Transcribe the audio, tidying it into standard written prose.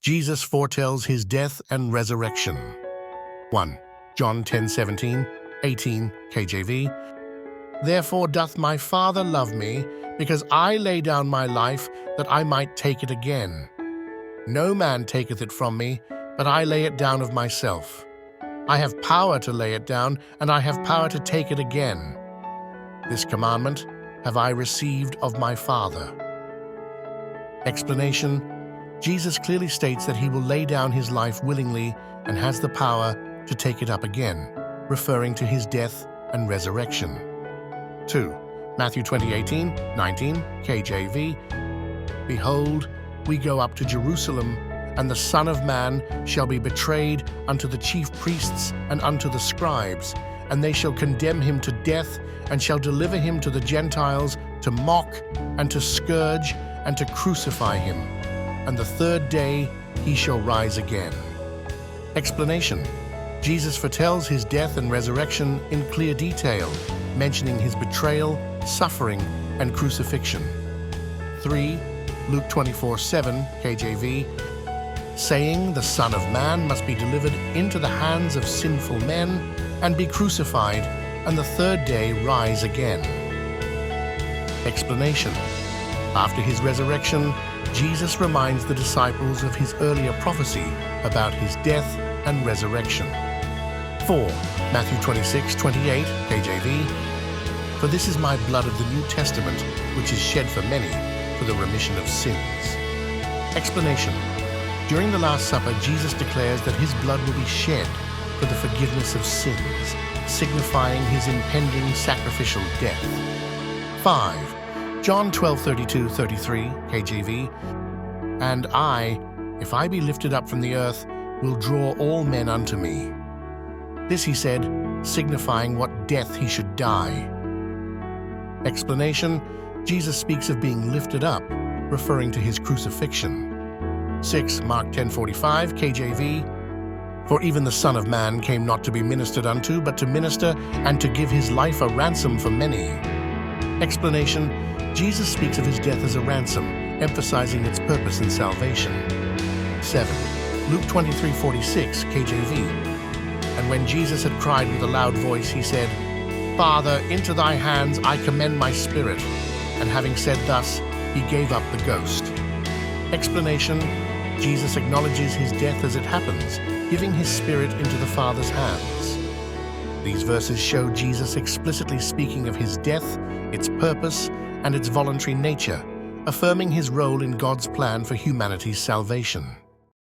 Jesus foretells his death and resurrection. 1. John 10:17, 18 KJV. Therefore doth my Father love me, because I lay down my life, that I might take it again. No man taketh it from me, but I lay it down of myself. I have power to lay it down, and I have power to take it again. This commandment have I received of my Father. Explanation: Jesus clearly states that he will lay down his life willingly and has the power to take it up again, referring to his death and resurrection. 2. Matthew 20:18, 19 KJV. Behold, we go up to Jerusalem, and the Son of Man shall be betrayed unto the chief priests and unto the scribes, and they shall condemn him to death, and shall deliver him to the Gentiles to mock and to scourge and to crucify him. And the third day he shall rise again. Explanation: Jesus foretells his death and resurrection in clear detail, mentioning his betrayal, suffering, and crucifixion. 3. Luke 24:7 KJV, saying, the Son of Man must be delivered into the hands of sinful men and be crucified, and the third day rise again. Explanation: after his resurrection, Jesus reminds the disciples of his earlier prophecy about his death and resurrection. 4. Matthew 26:28 KJV. For this is my blood of the New Testament, which is shed for many for the remission of sins. Explanation: during the Last Supper, Jesus declares that his blood will be shed for the forgiveness of sins, signifying his impending sacrificial death. 5. John 12:32-33 KJV. And I, if I be lifted up from the earth, will draw all men unto me. This he said, signifying what death he should die. Explanation: Jesus speaks of being lifted up, referring to his crucifixion. 6. Mark 10:45 KJV. For even the Son of Man came not to be ministered unto, but to minister and to give his life a ransom for many. Explanation: Jesus speaks of his death as a ransom, emphasizing its purpose in salvation. 7. Luke 23:46 KJV. And when Jesus had cried with a loud voice, he said, Father, into thy hands I commend my spirit. And having said thus, he gave up the ghost. Explanation: Jesus acknowledges his death as it happens, giving his spirit into the Father's hands. These verses show Jesus explicitly speaking of his death, its purpose, and its voluntary nature, affirming his role in God's plan for humanity's salvation.